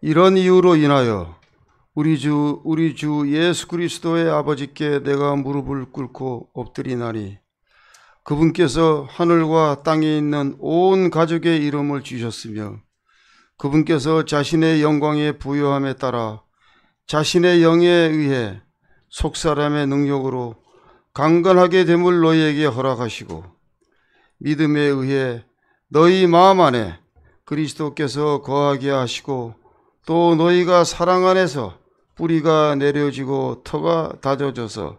이런 이유로 인하여 우리 주 예수 그리스도의 아버지께 내가 무릎을 꿇고 엎드리나니 그분께서 하늘과 땅에 있는 온 가족의 이름을 주셨으며 그분께서 자신의 영광의 부요함에 따라 자신의 영에 의해 속사람의 능력으로 강건하게 됨을 너희에게 허락하시고 믿음에 의해 너희 마음 안에 그리스도께서 거하게 하시고 또 너희가 사랑 안에서 뿌리가 내려지고 터가 다져져서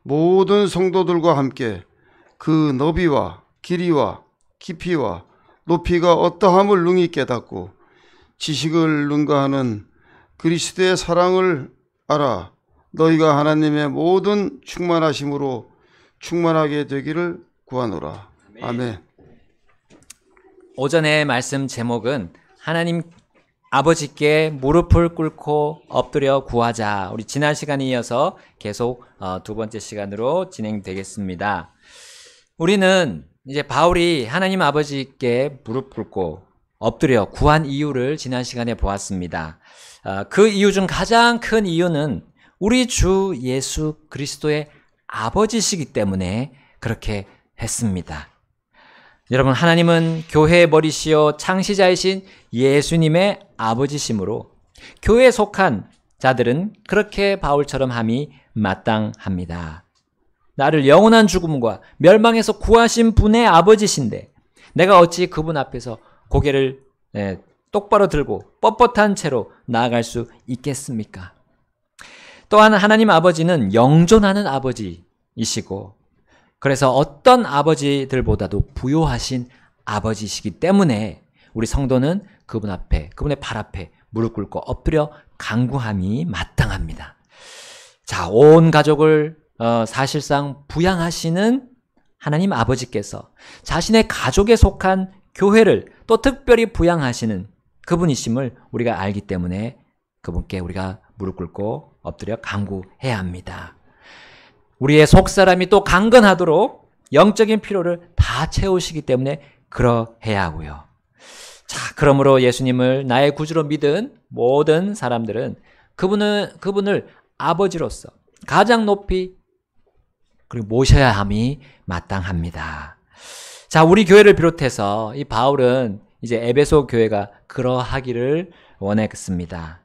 모든 성도들과 함께 그 너비와 길이와 깊이와 높이가 어떠함을 능히 깨닫고 지식을 능가하는 그리스도의 사랑을 알아 너희가 하나님의 모든 충만하심으로 충만하게 되기를 구하노라. 아멘. 오전의 말씀 제목은 하나님 아버지께 무릎을 꿇고 엎드려 구하자. 우리 지난 시간에 이어서 계속 두 번째 시간으로 진행되겠습니다. 우리는 이제 바울이 하나님 아버지께 무릎 꿇고 엎드려 구한 이유를 지난 시간에 보았습니다. 그 이유 중 가장 큰 이유는 우리 주 예수 그리스도의 아버지시기 때문에 그렇게 했습니다. 여러분, 하나님은 교회의 머리시요 창시자이신 예수님의 아버지시므로 교회에 속한 자들은 그렇게 바울처럼 함이 마땅합니다. 나를 영원한 죽음과 멸망에서 구하신 분의 아버지신데 내가 어찌 그분 앞에서 고개를 똑바로 들고 뻣뻣한 채로 나아갈 수 있겠습니까? 또한 하나님 아버지는 영존하는 아버지이시고 그래서 어떤 아버지들보다도 부요하신 아버지시기 때문에 우리 성도는 그분 앞에, 그분의 발 앞에 무릎 꿇고 엎드려 간구함이 마땅합니다. 자, 온 가족을 사실상 부양하시는 하나님 아버지께서 자신의 가족에 속한 교회를 또 특별히 부양하시는 그분이심을 우리가 알기 때문에 그분께 우리가 무릎 꿇고 엎드려 간구해야 합니다. 우리의 속사람이 또 강건하도록 영적인 필요를 다 채우시기 때문에 그러해야 하고요. 자, 그러므로 예수님을 나의 구주로 믿은 모든 사람들은 그분을 아버지로서 가장 높이 그리고 모셔야 함이 마땅합니다. 자, 우리 교회를 비롯해서 이 바울은 이제 에베소 교회가 그러하기를 원했습니다.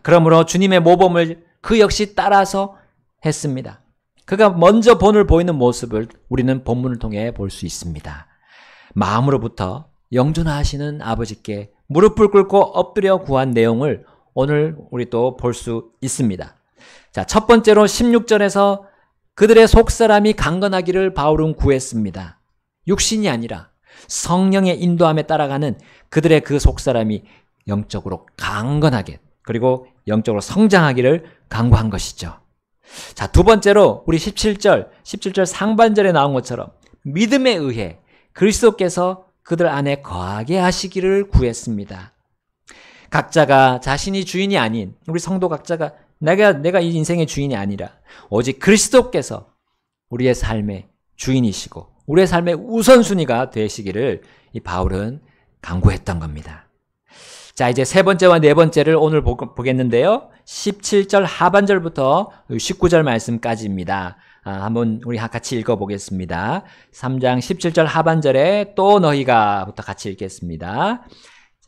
그러므로 주님의 모범을 그 역시 따라서 했습니다. 그가 먼저 본을 보이는 모습을 우리는 본문을 통해 볼 수 있습니다. 마음으로부터 영존하시는 아버지께 무릎을 꿇고 엎드려 구한 내용을 오늘 우리 또 볼 수 있습니다. 자, 첫 번째로 16절에서 그들의 속사람이 강건하기를 바울은 구했습니다. 육신이 아니라 성령의 인도함에 따라가는 그들의 그 속사람이 영적으로 강건하게 그리고 영적으로 성장하기를 간구한 것이죠. 자, 두 번째로 우리 17절 상반절에 나온 것처럼 믿음에 의해 그리스도께서 그들 안에 거하게 하시기를 구했습니다. 각자가 자신이 주인이 아닌 우리 성도 각자가 내가 이 인생의 주인이 아니라 오직 그리스도께서 우리의 삶의 주인이시고 우리의 삶의 우선순위가 되시기를 이 바울은 간구했던 겁니다. 자, 이제 세 번째와 네 번째를 오늘 보겠는데요. 17절 하반절부터 19절 말씀까지입니다. 한번 우리 같이 읽어보겠습니다. 3장 17절 하반절에 또 너희가 부터 같이 읽겠습니다.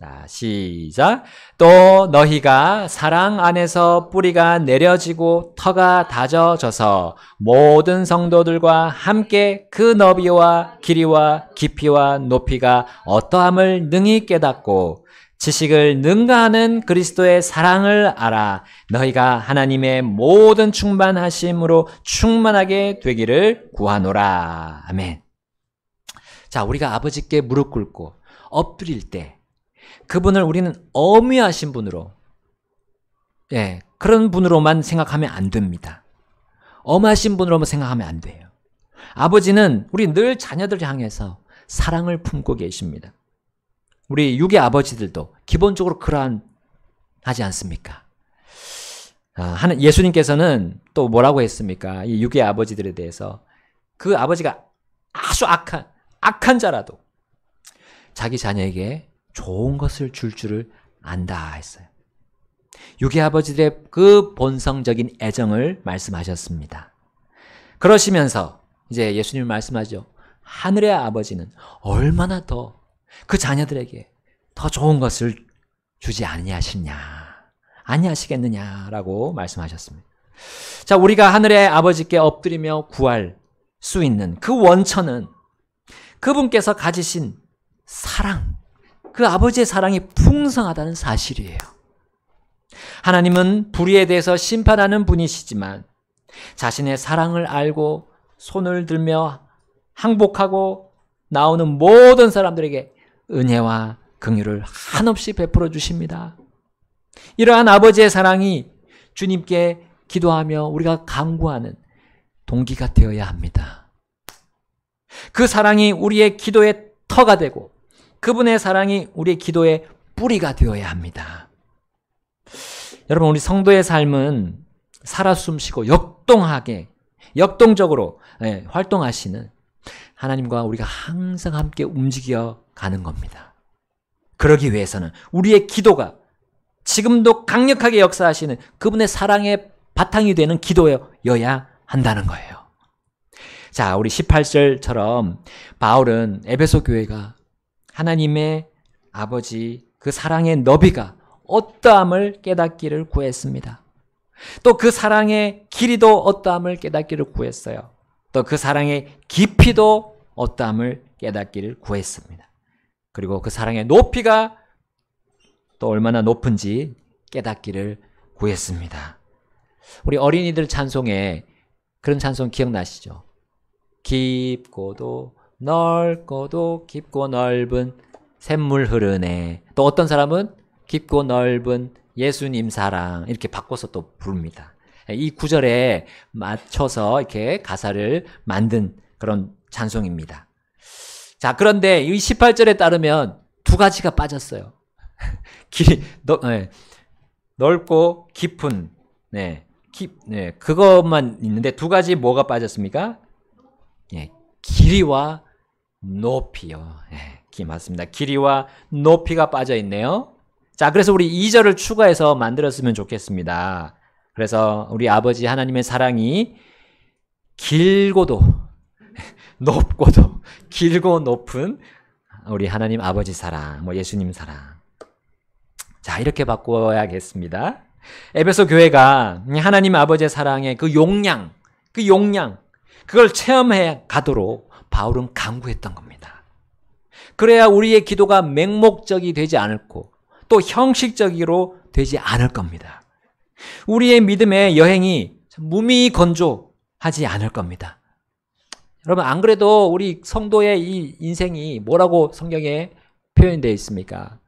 자, 시작. 또 너희가 사랑 안에서 뿌리가 내려지고 터가 다져져서 모든 성도들과 함께 그 너비와 길이와 깊이와 높이가 어떠함을 능히 깨닫고 지식을 능가하는 그리스도의 사랑을 알아 너희가 하나님의 모든 충만하심으로 충만하게 되기를 구하노라. 아멘. 자, 우리가 아버지께 무릎 꿇고 엎드릴 때 그분을 우리는 어미하신 분으로, 그런 분으로만 생각하면 안 됩니다. 엄하신 분으로만 생각하면 안 돼요. 아버지는 우리 늘 자녀들 향해서 사랑을 품고 계십니다. 우리 육의 아버지들도 기본적으로 그러한 하지 않습니까? 예수님께서는 또 뭐라고 했습니까? 이 육의 아버지들에 대해서 그 아버지가 아주 악한 자라도 자기 자녀에게 좋은 것을 줄 줄을 안다 했어요. 육의 아버지들의 그 본성적인 애정을 말씀하셨습니다. 그러시면서 이제 예수님이 말씀하죠. 하늘의 아버지는 얼마나 더 그 자녀들에게 더 좋은 것을 주지 아니하시겠느냐라고 말씀하셨습니다. 자, 우리가 하늘의 아버지께 엎드리며 구할 수 있는 그 원천은 그분께서 가지신 사랑, 그 아버지의 사랑이 풍성하다는 사실이에요. 하나님은 불의에 대해서 심판하는 분이시지만 자신의 사랑을 알고 손을 들며 항복하고 나오는 모든 사람들에게 은혜와 긍휼을 한없이 베풀어 주십니다. 이러한 아버지의 사랑이 주님께 기도하며 우리가 간구하는 동기가 되어야 합니다. 그 사랑이 우리의 기도의 터가 되고 그분의 사랑이 우리의 기도의 뿌리가 되어야 합니다. 여러분, 우리 성도의 삶은 살아 숨쉬고 역동적으로 활동하시는 하나님과 우리가 항상 함께 움직여 가는 겁니다. 그러기 위해서는 우리의 기도가 지금도 강력하게 역사하시는 그분의 사랑의 바탕이 되는 기도여야 한다는 거예요. 자, 우리 18절처럼 바울은 에베소 교회가 하나님의 아버지 그 사랑의 너비가 어떠함을 깨닫기를 구했습니다. 또 그 사랑의 길이도 어떠함을 깨닫기를 구했어요. 또 그 사랑의 깊이도 어떠함을 깨닫기를 구했습니다. 그리고 그 사랑의 높이가 또 얼마나 높은지 깨닫기를 구했습니다. 우리 어린이들 찬송에 그런 찬송 기억나시죠? 깊고도 넓고도 깊고 넓은 샘물 흐르네. 또 어떤 사람은 깊고 넓은 예수님 사랑 이렇게 바꿔서 또 부릅니다. 이 구절에 맞춰서 이렇게 가사를 만든 그런 찬송입니다. 자, 그런데 이 18절에 따르면 두 가지가 빠졌어요. 넓고 깊은, 그것만 있는데 두 가지 뭐가 빠졌습니까? 길이와 높이요. 맞습니다. 길이와 높이가 빠져 있네요. 자, 그래서 우리 2절을 추가해서 만들었으면 좋겠습니다. 그래서 우리 아버지 하나님의 사랑이 길고도 높고도 길고 높은 우리 하나님 아버지 사랑, 예수님 사랑. 자, 이렇게 바꿔야겠습니다. 에베소 교회가 하나님 아버지의 사랑의 그 용량, 그걸 체험해 가도록 바울은 강구했던 겁니다. 그래야 우리의 기도가 맹목적이 되지 않고 또 형식적으로 되지 않을 겁니다. 우리의 믿음의 여행이 무미건조하지 않을 겁니다. 여러분, 안 그래도 우리 성도의 이 인생이 뭐라고 성경에 표현되어 있습니까?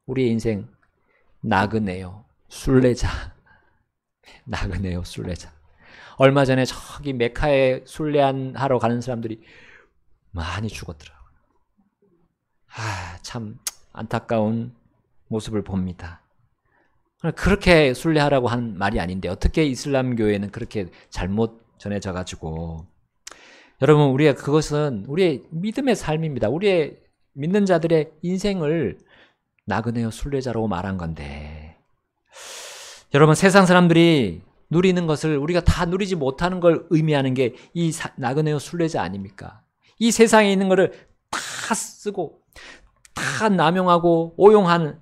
우리의 인생 나그네요, 순례자. 나그네요, 순례자. 얼마 전에 저기 메카에 순례하러 가는 사람들이 많이 죽었더라고요. 참 안타까운 모습을 봅니다. 그렇게 순례하라고 한 말이 아닌데 어떻게 이슬람 교회는 그렇게 잘못 전해져 가지고, 여러분, 우리가 그것은 우리의 믿음의 삶입니다. 우리의 믿는 자들의 인생을 나그네요 순례자라고 말한 건데, 여러분, 세상 사람들이 누리는 것을 우리가 다 누리지 못하는 걸 의미하는 게 이 나그네요 순례자 아닙니까? 이 세상에 있는 거를 다 쓰고 다 남용하고 오용하는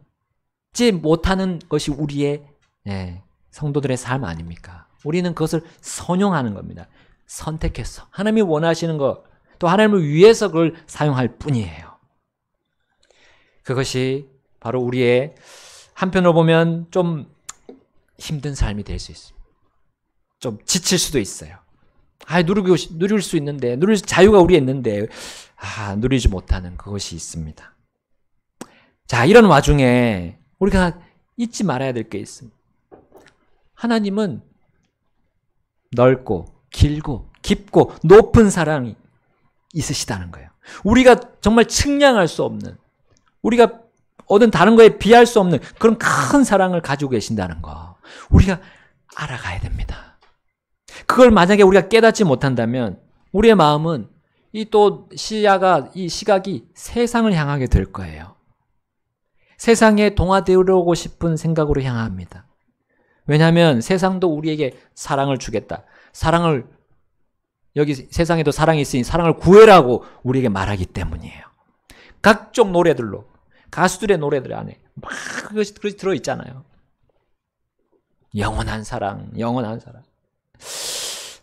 못하는 것이 우리의 성도들의 삶 아닙니까? 우리는 그것을 선용하는 겁니다. 선택해서 하나님이 원하시는 것, 또 하나님을 위해서 그걸 사용할 뿐이에요. 그것이 바로 우리의 한편으로 보면 좀 힘든 삶이 될 수 있습니다. 좀 지칠 수도 있어요. 누릴 수 있는데, 누릴 자유가 우리에 있는데, 누리지 못하는 그것이 있습니다. 자, 이런 와중에 우리가 잊지 말아야 될 게 있습니다. 하나님은 넓고 길고 깊고 높은 사랑이 있으시다는 거예요. 우리가 정말 측량할 수 없는, 우리가 어떤 다른 거에 비할 수 없는 그런 큰 사랑을 가지고 계신다는 거, 우리가 알아가야 됩니다. 그걸 만약에 우리가 깨닫지 못한다면 우리의 마음은 이 시각이 세상을 향하게 될 거예요. 세상에 동화되려고 싶은 생각으로 향합니다. 왜냐하면 세상도 우리에게 사랑을 주겠다. 여기 세상에도 사랑이 있으니 사랑을 구해라고 우리에게 말하기 때문이에요. 각종 노래들로, 가수들의 노래들 안에 막 그것이 들어있잖아요. 영원한 사랑, 영원한 사랑.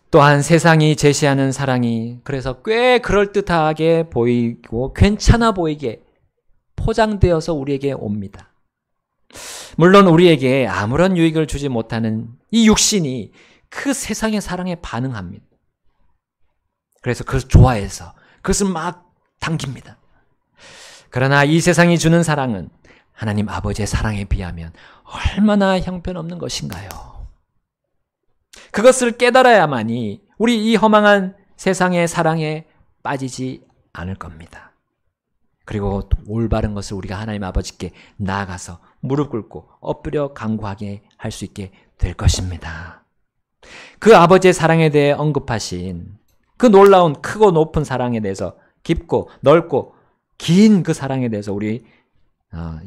또한 세상이 제시하는 사랑이 그래서 꽤 그럴듯하게 보이고 괜찮아 보이게 포장되어서 우리에게 옵니다. 물론 우리에게 아무런 유익을 주지 못하는 이 육신이 그 세상의 사랑에 반응합니다. 그래서 그것을 좋아해서 그것을 막 당깁니다. 그러나 이 세상이 주는 사랑은 하나님 아버지의 사랑에 비하면 얼마나 형편없는 것인가요? 그것을 깨달아야만이 우리 이 허망한 세상의 사랑에 빠지지 않을 겁니다. 그리고 올바른 것을 우리가 하나님 아버지께 나아가서 무릎 꿇고 엎드려 간구하게 할 수 있게 될 것입니다. 그 아버지의 사랑에 대해 언급하신 그 놀라운 크고 높은 사랑에 대해서, 깊고 넓고 긴 그 사랑에 대해서 우리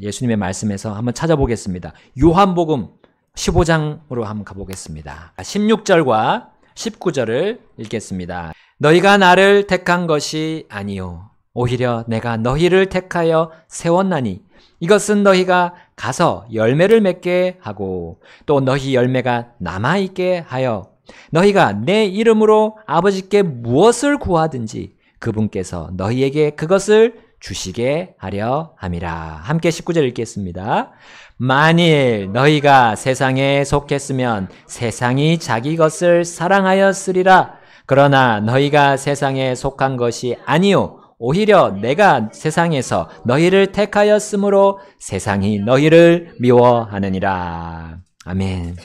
예수님의 말씀에서 한번 찾아보겠습니다. 요한복음 15장으로 한번 가보겠습니다. 16절과 19절을 읽겠습니다. 너희가 나를 택한 것이 아니요 오히려 내가 너희를 택하여 세웠나니 이것은 너희가 가서 열매를 맺게 하고 또 너희 열매가 남아있게 하여 너희가 내 이름으로 아버지께 무엇을 구하든지 그분께서 너희에게 그것을 주시게 하려 함이라. 함께 19절 읽겠습니다. 만일 너희가 세상에 속했으면 세상이 자기 것을 사랑하였으리라. 그러나 너희가 세상에 속한 것이 아니요 오히려 내가 세상에서 너희를 택하였으므로 세상이 너희를 미워하느니라. 아멘.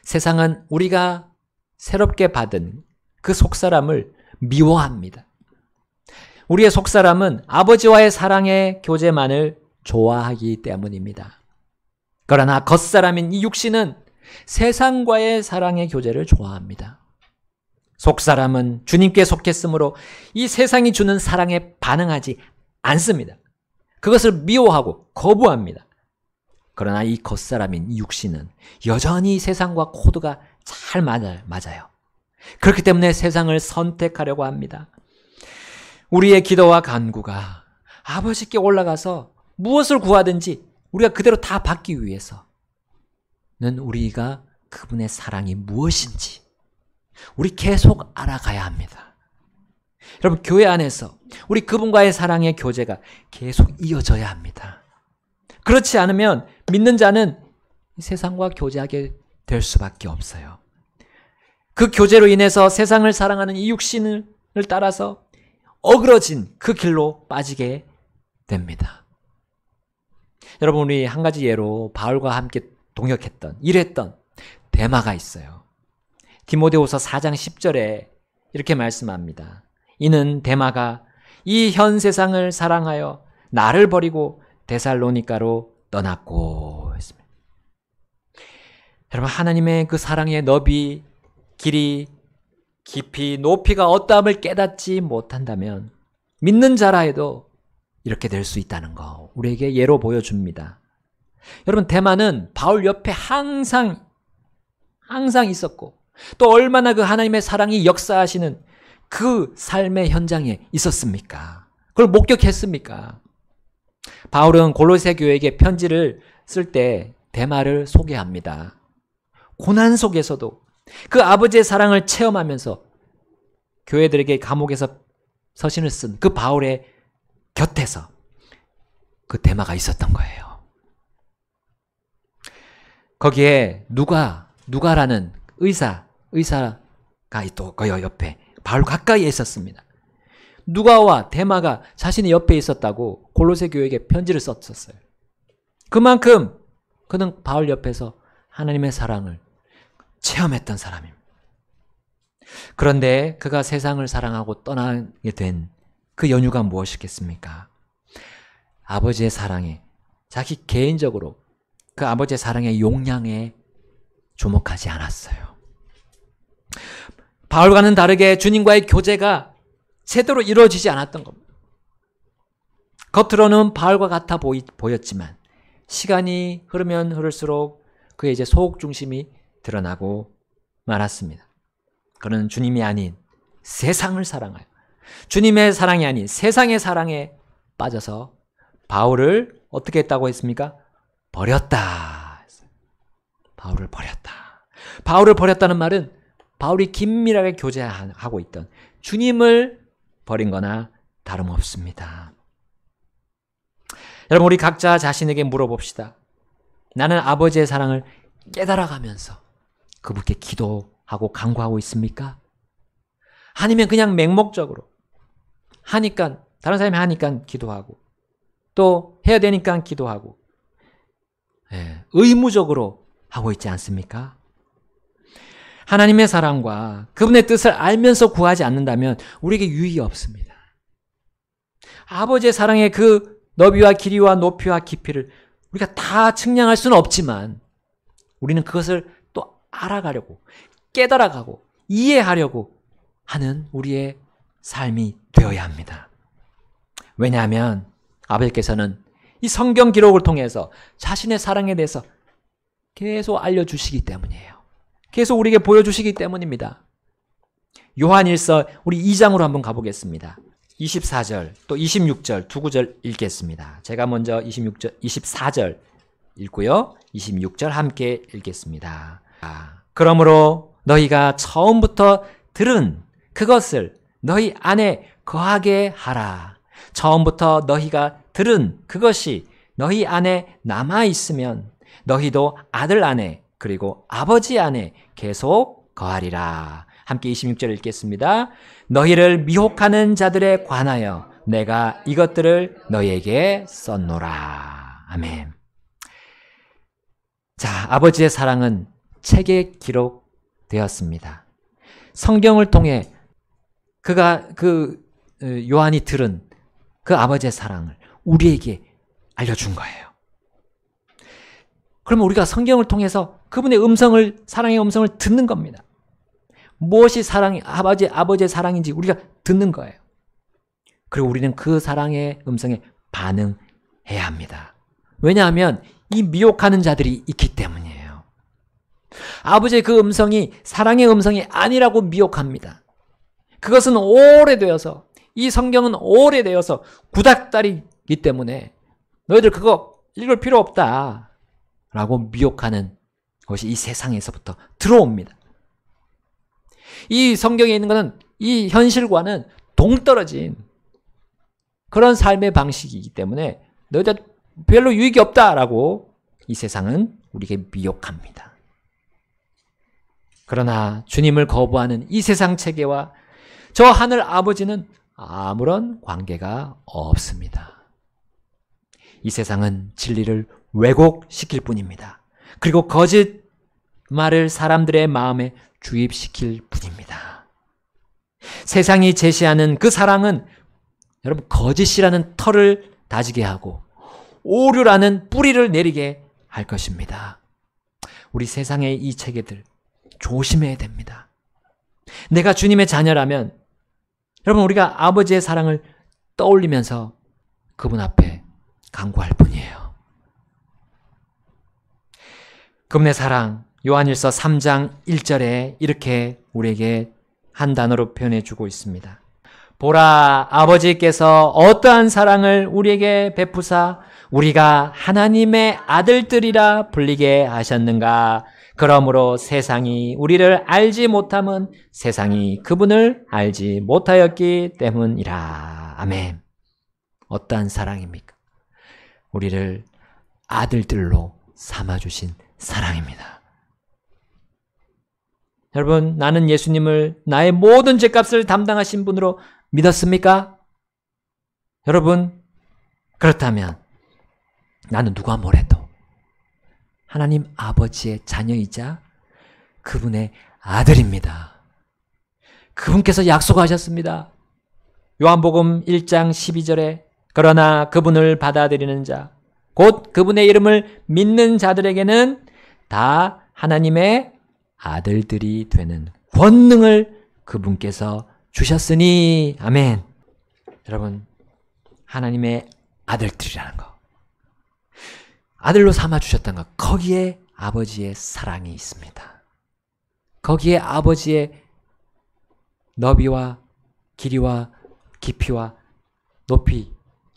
세상은 우리가 새롭게 받은 그 속사람을 미워합니다. 우리의 속사람은 아버지와의 사랑의 교제만을 좋아하기 때문입니다. 그러나 겉사람인 이 육신은 세상과의 사랑의 교제를 좋아합니다. 속사람은 주님께 속했으므로 이 세상이 주는 사랑에 반응하지 않습니다. 그것을 미워하고 거부합니다. 그러나 이 겉사람인 이 육신은 여전히 세상과 코드가 잘 맞아요. 그렇기 때문에 세상을 선택하려고 합니다. 우리의 기도와 간구가 아버지께 올라가서 무엇을 구하든지 우리가 그대로 다 받기 위해서는 우리가 그분의 사랑이 무엇인지 우리 계속 알아가야 합니다. 여러분, 교회 안에서 우리 그분과의 사랑의 교제가 계속 이어져야 합니다. 그렇지 않으면 믿는 자는 세상과 교제하게 될 수밖에 없어요. 그 교제로 인해서 세상을 사랑하는 이 육신을 따라서 어그러진 그 길로 빠지게 됩니다. 여러분, 우리 한 가지 예로 바울과 함께 동역했던, 일했던 데마가 있어요. 디모데후서 4장 10절에 이렇게 말씀합니다. 이는 데마가 이 현 세상을 사랑하여 나를 버리고 데살로니가로 떠났고 했습니다. 여러분, 하나님의 그 사랑의 너비, 길이, 깊이, 높이가 어떠함을 깨닫지 못한다면 믿는 자라 해도 이렇게 될 수 있다는 거 우리에게 예로 보여줍니다. 여러분, 데마는 바울 옆에 항상 있었고 또 얼마나 그 하나님의 사랑이 역사하시는 그 삶의 현장에 있었습니까? 그걸 목격했습니까? 바울은 골로새 교회에게 편지를 쓸 때 데마를 소개합니다. 고난 속에서도 그 아버지의 사랑을 체험하면서 교회들에게 감옥에서 서신을 쓴 그 바울의 곁에서 그 데마가 있었던 거예요. 거기에 누가라는 의사가 또 그 옆에 바울 가까이에 있었습니다. 누가와 데마가 자신의 옆에 있었다고 골로새 교회에게 편지를 썼었어요. 그만큼 그는 바울 옆에서 하나님의 사랑을 체험했던 사람입니다. 그런데 그가 세상을 사랑하고 떠나게 된 그 연유가 무엇이겠습니까? 아버지의 사랑에, 자기 개인적으로 그 아버지의 사랑의 용량에 주목하지 않았어요. 바울과는 다르게 주님과의 교제가 제대로 이루어지지 않았던 겁니다. 겉으로는 바울과 같아 보였지만 시간이 흐르면 흐를수록 그의 이제 소옥 중심이 드러나고 말았습니다. 그는 주님이 아닌 세상을 사랑하여 주님의 사랑이 아닌 세상의 사랑에 빠져서 바울을 어떻게 했다고 했습니까? 버렸다. 바울을 버렸다. 바울을 버렸다는 말은 바울이 긴밀하게 교제하고 있던 주님을 버린 거나 다름없습니다. 여러분, 우리 각자 자신에게 물어봅시다. 나는 아버지의 사랑을 깨달아가면서 그분께 기도하고 간구하고 있습니까? 아니면 그냥 맹목적으로 하니까, 다른 사람이 하니까 기도하고 또 해야 되니까 기도하고 의무적으로 하고 있지 않습니까? 하나님의 사랑과 그분의 뜻을 알면서 구하지 않는다면 우리에게 유익이 없습니다. 아버지의 사랑의 그 너비와 길이와 높이와 깊이를 우리가 다 측량할 수는 없지만 우리는 그것을 또 알아가려고, 깨달아가고 이해하려고 하는 우리의 삶이 되어야 합니다. 왜냐하면 아버지께서는 이 성경 기록을 통해서 자신의 사랑에 대해서 계속 알려주시기 때문이에요. 계속 우리에게 보여주시기 때문입니다. 요한일서 우리 2장으로 한번 가보겠습니다. 24절 또 26절 두 구절 읽겠습니다. 제가 먼저 24절 읽고요. 26절 함께 읽겠습니다. 그러므로 너희가 처음부터 들은 그것을 너희 안에 거하게 하라. 처음부터 너희가 들은 그것이 너희 안에 남아있으면 너희도 아들 안에 그리고 아버지 안에 계속 거하리라. 함께 26절 읽겠습니다. 너희를 미혹하는 자들에 관하여 내가 이것들을 너희에게 썼노라. 아멘. 자, 아버지의 사랑은 책에 기록되었습니다. 성경을 통해 요한이 들은 그 아버지의 사랑을 우리에게 알려준 거예요. 그러면 우리가 성경을 통해서 그분의 사랑의 음성을 듣는 겁니다. 무엇이 아버지의 사랑인지 우리가 듣는 거예요. 그리고 우리는 그 사랑의 음성에 반응해야 합니다. 왜냐하면 이 미혹하는 자들이 있기 때문이에요. 아버지의 그 음성이 사랑의 음성이 아니라고 미혹합니다. 그것은 오래되어서, 이 성경은 오래되어서 구닥다리이기 때문에 너희들 그거 읽을 필요 없다 라고 미혹하는 것이 이 세상에서부터 들어옵니다. 이 성경에 있는 것은 이 현실과는 동떨어진 그런 삶의 방식이기 때문에 너희들 별로 유익이 없다라고 이 세상은 우리에게 미혹합니다. 그러나 주님을 거부하는 이 세상 체계와 저 하늘 아버지는 아무런 관계가 없습니다. 이 세상은 진리를 왜곡시킬 뿐입니다. 그리고 거짓말을 사람들의 마음에 주입시킬 뿐입니다. 세상이 제시하는 그 사랑은 여러분 거짓이라는 털을 다지게 하고 오류라는 뿌리를 내리게 할 것입니다. 우리 세상의 이 체계들 조심해야 됩니다. 내가 주님의 자녀라면 여러분 우리가 아버지의 사랑을 떠올리면서 그분 앞에 간구할 뿐이에요. 그분의 사랑, 요한일서 3장 1절에 이렇게 우리에게 한 단어로 표현해 주고 있습니다. 보라, 아버지께서 어떠한 사랑을 우리에게 베푸사 우리가 하나님의 아들들이라 불리게 하셨는가? 그러므로 세상이 우리를 알지 못함은 세상이 그분을 알지 못하였기 때문이라. 아멘. 어떠한 사랑입니까? 우리를 아들들로 삼아주신 사랑입니다. 여러분, 나는 예수님을 나의 모든 죄값을 담당하신 분으로 믿었습니까? 여러분, 그렇다면 나는 누가 뭐래도 하나님 아버지의 자녀이자 그분의 아들입니다. 그분께서 약속하셨습니다. 요한복음 1장 12절에 그러나 그분을 받아들이는 자, 곧 그분의 이름을 믿는 자들에게는 다 하나님의 아들들이 되는 권능을 그분께서 주셨으니. 아멘. 여러분, 하나님의 아들들이라는 거, 아들로 삼아주셨다는 것, 거기에 아버지의 사랑이 있습니다. 거기에 아버지의 너비와 길이와 깊이와 높이를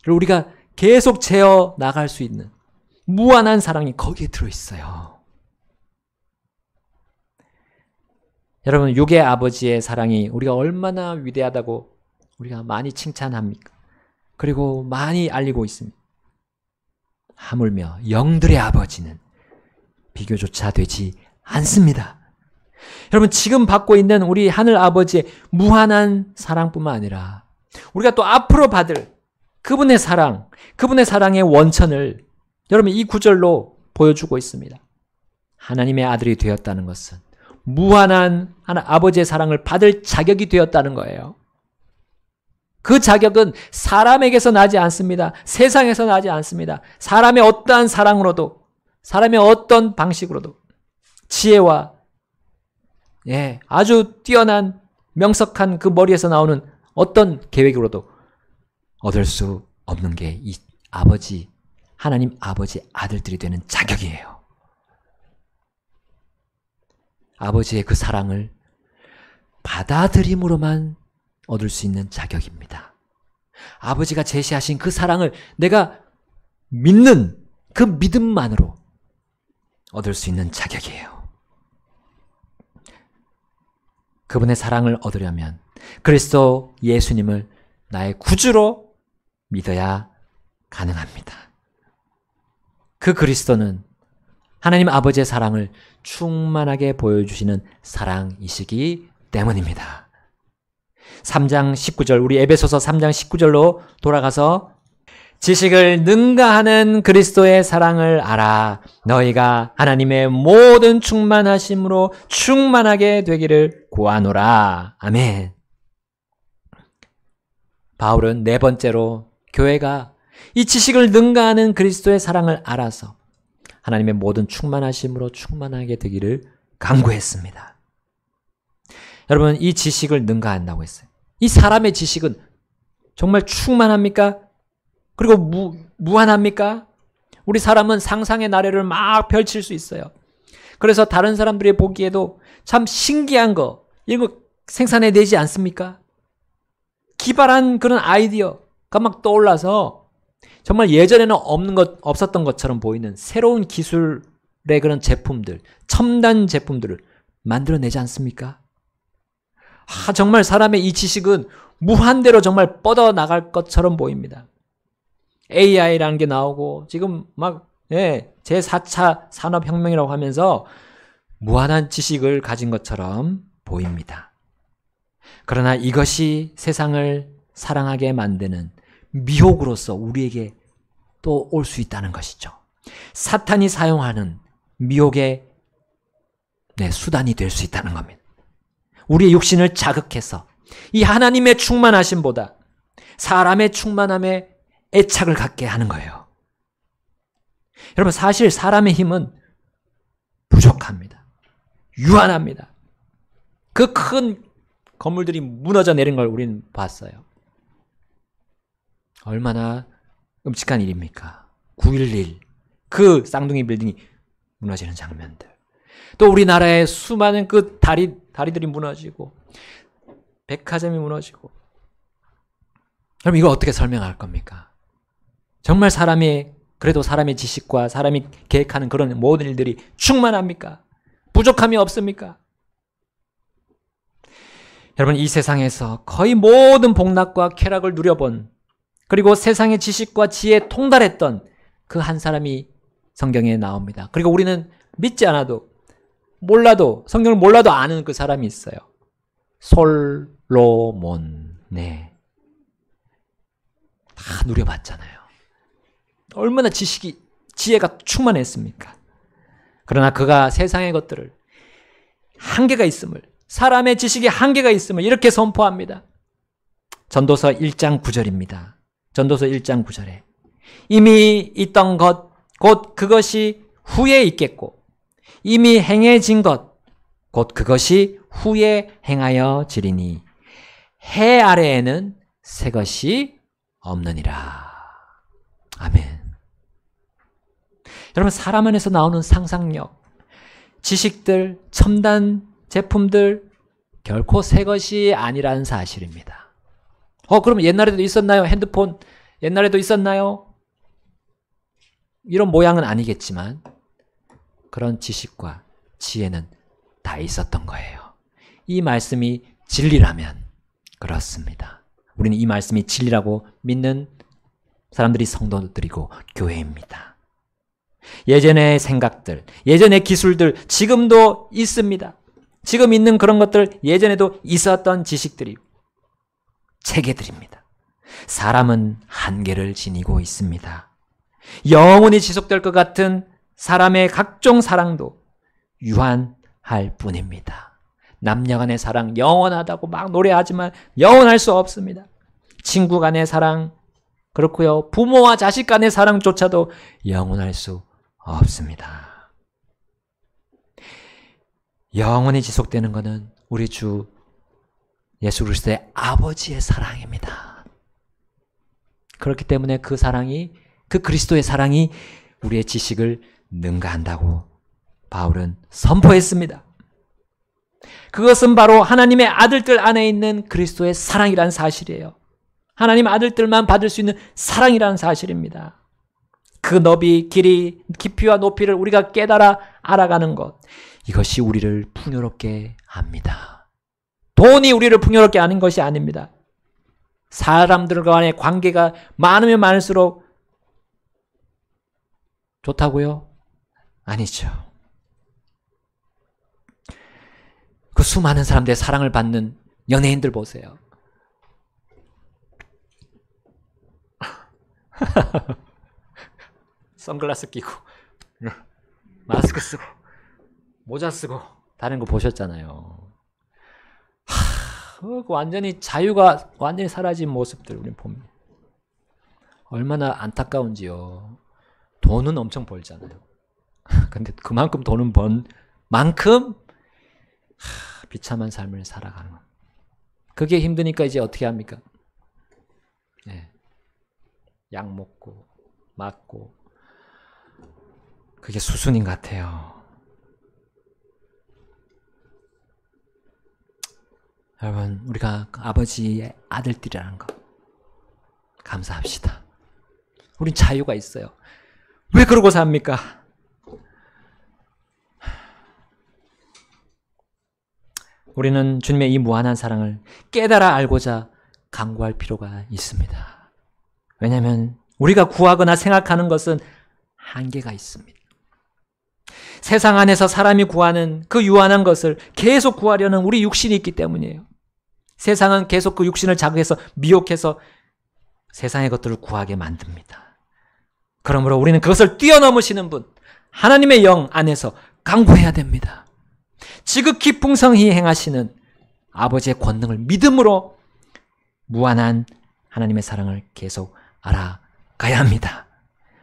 우리가 계속 재어 나갈 수 있는 무한한 사랑이 거기에 들어있어요. 여러분, 육의 아버지의 사랑이 우리가 얼마나 위대하다고 우리가 많이 칭찬합니까? 그리고 많이 알리고 있습니다. 하물며 영들의 아버지는 비교조차 되지 않습니다. 여러분, 지금 받고 있는 우리 하늘 아버지의 무한한 사랑뿐만 아니라 우리가 또 앞으로 받을 그분의 사랑, 그분의 사랑의 원천을 여러분 이 구절로 보여주고 있습니다. 하나님의 아들이 되었다는 것은 무한한 아버지의 사랑을 받을 자격이 되었다는 거예요. 그 자격은 사람에게서 나지 않습니다. 세상에서 나지 않습니다. 사람의 어떠한 사랑으로도, 사람의 어떤 방식으로도, 지혜와 아주 뛰어난 명석한 그 머리에서 나오는 어떤 계획으로도 얻을 수 없는 게 이 아버지, 하나님 아버지 아들들이 되는 자격이에요. 아버지의 그 사랑을 받아들임으로만 얻을 수 있는 자격입니다. 아버지가 제시하신 그 사랑을 내가 믿는 그 믿음만으로 얻을 수 있는 자격이에요. 그분의 사랑을 얻으려면 그리스도 예수님을 나의 구주로 믿어야 가능합니다. 그 그리스도는 하나님 아버지의 사랑을 충만하게 보여주시는 사랑이시기 때문입니다. 3장 19절, 우리 에베소서 3장 19절로 돌아가서 지식을 능가하는 그리스도의 사랑을 알아 너희가 하나님의 모든 충만하심으로 충만하게 되기를 구하노라. 아멘. 바울은 네 번째로 교회가 이 지식을 능가하는 그리스도의 사랑을 알아서 하나님의 모든 충만하심으로 충만하게 되기를 간구했습니다. 여러분, 이 지식을 능가한다고 했어요. 이 사람의 지식은 정말 충만합니까? 그리고 무한합니까? 우리 사람은 상상의 나래를 막 펼칠 수 있어요. 그래서 다른 사람들이 보기에도 참 신기한 거, 이런 거 생산해내지 않습니까? 기발한 그런 아이디어가 막 떠올라서 정말 예전에는 없었던 것처럼 보이는 새로운 기술의 그런 제품들, 첨단 제품들을 만들어내지 않습니까? 정말 사람의 이 지식은 무한대로 정말 뻗어나갈 것처럼 보입니다. AI라는 게 나오고 지금 막 제4차 산업혁명이라고 하면서 무한한 지식을 가진 것처럼 보입니다. 그러나 이것이 세상을 사랑하게 만드는 미혹으로서 우리에게 또 올 수 있다는 것이죠. 사탄이 사용하는 미혹의 수단이 될 수 있다는 겁니다. 우리의 육신을 자극해서 이 하나님의 충만하심보다 사람의 충만함에 애착을 갖게 하는 거예요. 여러분, 사실 사람의 힘은 부족합니다. 유한합니다. 그 큰 건물들이 무너져 내린 걸 우리는 봤어요. 얼마나 끔찍한 일입니까? 9.11 그 쌍둥이 빌딩이 무너지는 장면들. 또 우리나라의 수많은 그 다리들이 무너지고 백화점이 무너지고. 그럼 이거 어떻게 설명할 겁니까? 정말 사람의 그래도 사람의 지식과 사람이 계획하는 그런 모든 일들이 충만합니까? 부족함이 없습니까? 여러분, 이 세상에서 거의 모든 복락과 쾌락을 누려본, 그리고 세상의 지식과 지혜에 통달했던 그 한 사람이 성경에 나옵니다. 그리고 우리는 믿지 않아도, 몰라도, 성경을 몰라도 아는 그 사람이 있어요. 솔로몬. 네. 다 누려봤잖아요. 얼마나 지혜가 충만했습니까? 그러나 그가 세상의 것들을, 한계가 있음을, 사람의 지식에 한계가 있음을 이렇게 선포합니다. 전도서 1장 9절입니다. 전도서 1장 9절에 이미 있던 것, 곧 그것이 후에 있겠고, 이미 행해진 것, 곧 그것이 후에 행하여 지리니 해 아래에는 새 것이 없느니라. 아멘. 여러분, 사람 안에서 나오는 상상력, 지식들, 첨단 제품들 결코 새 것이 아니라는 사실입니다. 그럼 옛날에도 있었나요? 핸드폰 옛날에도 있었나요? 이런 모양은 아니겠지만 그런 지식과 지혜는 다 있었던 거예요. 이 말씀이 진리라면 그렇습니다. 우리는 이 말씀이 진리라고 믿는 사람들이 성도들이고 교회입니다. 예전의 생각들, 예전의 기술들 지금도 있습니다. 지금 있는 그런 것들 예전에도 있었던 지식들이, 체계들입니다. 사람은 한계를 지니고 있습니다. 영원히 지속될 것 같은 사람의 각종 사랑도 유한할 뿐입니다. 남녀 간의 사랑 영원하다고 막 노래하지만 영원할 수 없습니다. 친구 간의 사랑 그렇고요. 부모와 자식 간의 사랑조차도 영원할 수 없습니다. 영원히 지속되는 것은 우리 주 예수 그리스도의 아버지의 사랑입니다. 그렇기 때문에 그 사랑이, 그 그리스도의 사랑이 우리의 지식을 능가한다고 바울은 선포했습니다. 그것은 바로 하나님의 아들들 안에 있는 그리스도의 사랑이라는 사실이에요. 하나님 아들들만 받을 수 있는 사랑이라는 사실입니다. 그 너비, 길이, 깊이와 높이를 우리가 깨달아 알아가는 것, 이것이 우리를 풍요롭게 합니다. 돈이 우리를 풍요롭게 하는 것이 아닙니다. 사람들과의 관계가 많으면 많을수록 좋다고요? 아니죠. 그 수많은 사람들의 사랑을 받는 연예인들 보세요. 선글라스 끼고 마스크 쓰고 모자 쓰고 다른 거 보셨잖아요. 완전히 자유가 완전히 사라진 모습들 우리 봅니다. 얼마나 안타까운지요. 돈은 엄청 벌잖아요. 근데 그만큼 돈은 번 만큼 비참한 삶을 살아가는 것. 그게 힘드니까 이제 어떻게 합니까? 네. 약 먹고 맞고 그게 수순인 것 같아요. 여러분, 우리가 아버지의 아들들이라는 거 감사합시다. 우린 자유가 있어요. 왜 그러고 삽니까? 우리는 주님의 이 무한한 사랑을 깨달아 알고자 강구할 필요가 있습니다. 왜냐하면 우리가 구하거나 생각하는 것은 한계가 있습니다. 세상 안에서 사람이 구하는 그 유한한 것을 계속 구하려는 우리 육신이 있기 때문이에요. 세상은 계속 그 육신을 자극해서 미혹해서 세상의 것들을 구하게 만듭니다. 그러므로 우리는 그것을 뛰어넘으시는 분, 하나님의 영 안에서 강구해야 됩니다. 지극히 풍성히 행하시는 아버지의 권능을 믿음으로 무한한 하나님의 사랑을 계속 알아가야 합니다.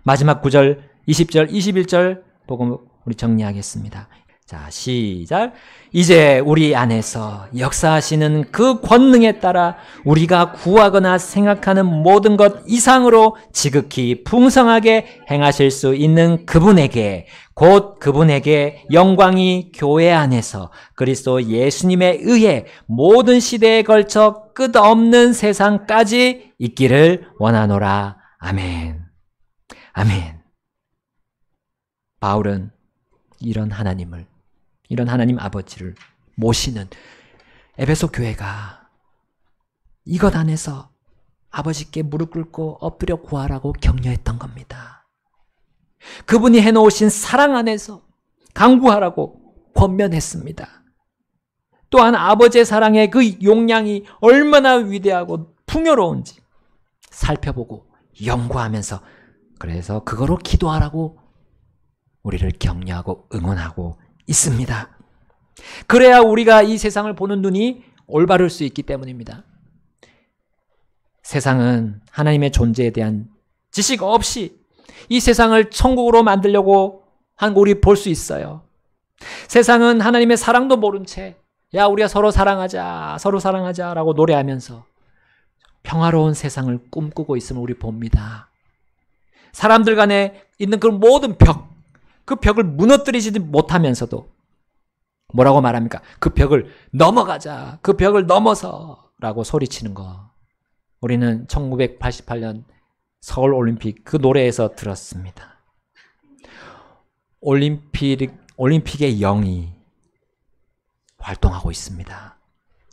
마지막 9절, 20절, 21절 보고 우리 정리하겠습니다. 자, 시작. 이제 우리 안에서 역사하시는 그 권능에 따라 우리가 구하거나 생각하는 모든 것 이상으로 지극히 풍성하게 행하실 수 있는 그분에게, 곧 그분에게 영광이 교회 안에서 그리스도 예수님에 의해 모든 시대에 걸쳐 끝없는 세상까지 있기를 원하노라. 아멘. 아멘. 바울은 이런 하나님을, 이런 하나님 아버지를 모시는 에베소 교회가 이것 안에서 아버지께 무릎 꿇고 엎드려 구하라고 격려했던 겁니다. 그분이 해놓으신 사랑 안에서 간구하라고 권면했습니다. 또한 아버지의 사랑의 그 용량이 얼마나 위대하고 풍요로운지 살펴보고 연구하면서, 그래서 그거로 기도하라고 우리를 격려하고 응원하고 있습니다. 그래야 우리가 이 세상을 보는 눈이 올바를 수 있기 때문입니다. 세상은 하나님의 존재에 대한 지식 없이 이 세상을 천국으로 만들려고 한 우리 볼 수 있어요. 세상은 하나님의 사랑도 모른 채, 야, 우리가 서로 사랑하자라고 노래하면서 평화로운 세상을 꿈꾸고 있음을 우리 봅니다. 사람들 간에 있는 그 모든 그 벽을 무너뜨리지 못하면서도 뭐라고 말합니까? 그 벽을 넘어가자, 그 벽을 넘어서라고 소리치는 거. 우리는 1988년 서울올림픽 그 노래에서 들었습니다. 올림픽의 영이 활동하고 있습니다.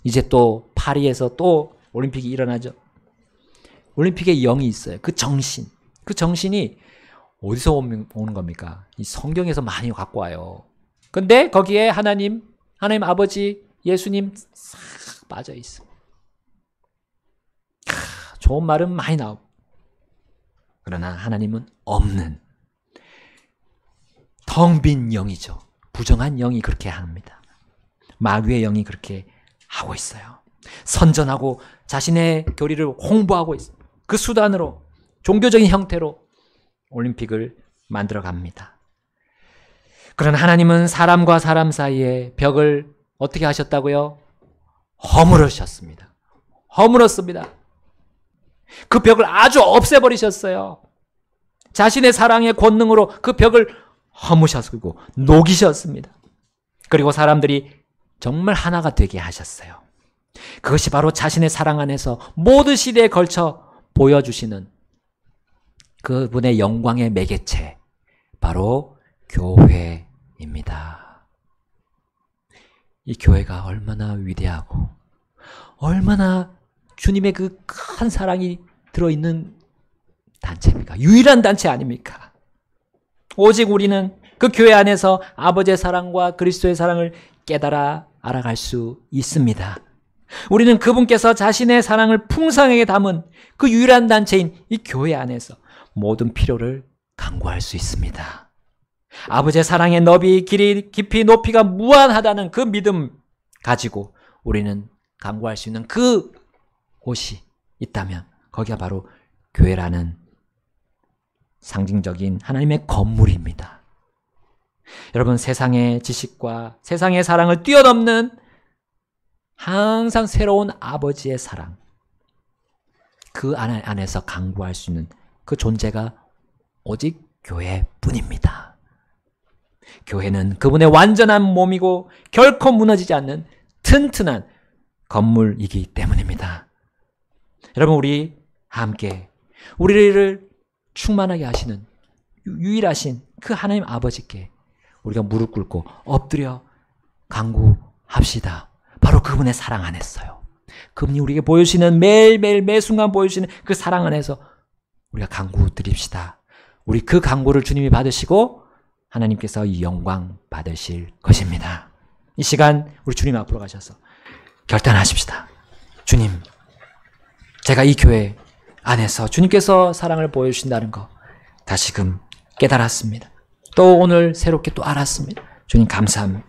이제 또 파리에서 또 올림픽이 일어나죠. 올림픽의 영이 있어요. 그 정신이 어디서 오는 겁니까? 이 성경에서 많이 갖고 와요. 근데 거기에 하나님 아버지, 예수님 싹 빠져 있어. 좋은 말은 많이 나오고, 그러나 하나님은 없는 텅 빈 영이죠. 부정한 영이 그렇게 합니다. 마귀의 영이 그렇게 하고 있어요. 선전하고 자신의 교리를 홍보하고 있어요. 그 수단으로, 종교적인 형태로 올림픽을 만들어 갑니다. 그러나 하나님은 사람과 사람 사이에 벽을 어떻게 하셨다고요? 허물으셨습니다. 허물었습니다. 그 벽을 아주 없애버리셨어요. 자신의 사랑의 권능으로 그 벽을 허무셨고 녹이셨습니다. 그리고 사람들이 정말 하나가 되게 하셨어요. 그것이 바로 자신의 사랑 안에서 모든 시대에 걸쳐 보여주시는 그분의 영광의 매개체, 바로 교회입니다. 이 교회가 얼마나 위대하고 얼마나 주님의 그 큰 사랑이 들어있는 단체입니까? 유일한 단체 아닙니까? 오직 우리는 그 교회 안에서 아버지의 사랑과 그리스도의 사랑을 깨달아 알아갈 수 있습니다. 우리는 그분께서 자신의 사랑을 풍성하게 담은 그 유일한 단체인 이 교회 안에서 모든 필요를 간구할 수 있습니다. 아버지의 사랑의 너비, 길이, 깊이, 높이가 무한하다는 그 믿음 가지고 우리는 간구할 수 있는 그 곳이 있다면 거기가 바로 교회라는 상징적인 하나님의 건물입니다. 여러분, 세상의 지식과 세상의 사랑을 뛰어넘는 항상 새로운 아버지의 사랑, 그 안에서 간구할 수 있는 그 존재가 오직 교회뿐입니다. 교회는 그분의 완전한 몸이고 결코 무너지지 않는 튼튼한 건물이기 때문입니다. 여러분, 우리 함께 우리를 충만하게 하시는 유일하신 그 하나님 아버지께 우리가 무릎 꿇고 엎드려 간구합시다. 바로 그분의 사랑 안에서요. 그분이 우리에게 보여주시는 매일매일 매순간 보여주시는 그 사랑 안에서 우리가 간구 드립시다. 우리 그 간구를 주님이 받으시고 하나님께서 이 영광 받으실 것입니다. 이 시간 우리 주님 앞으로 가셔서 결단하십시다. 주님, 제가 이 교회 안에서 주님께서 사랑을 보여주신다는 거 다시금 깨달았습니다. 또 오늘 새롭게 또 알았습니다. 주님 감사합니다.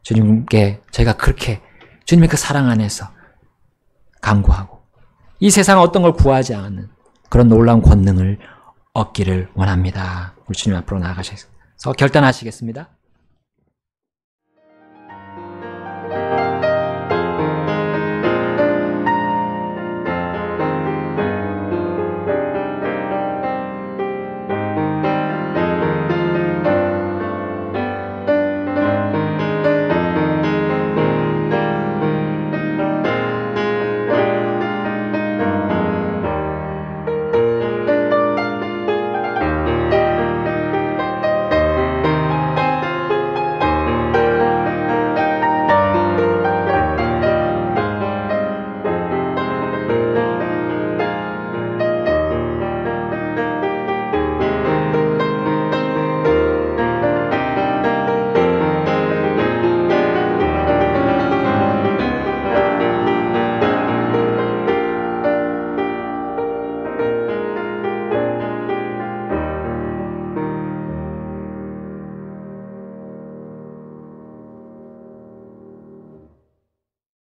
주님께 저희가 그렇게 주님의 그 사랑 안에서 간구하고 이 세상 어떤 걸 구하지 않는 그런 놀라운 권능을 얻기를 원합니다. 우리 주님 앞으로 나아가셔서 결단하시겠습니다.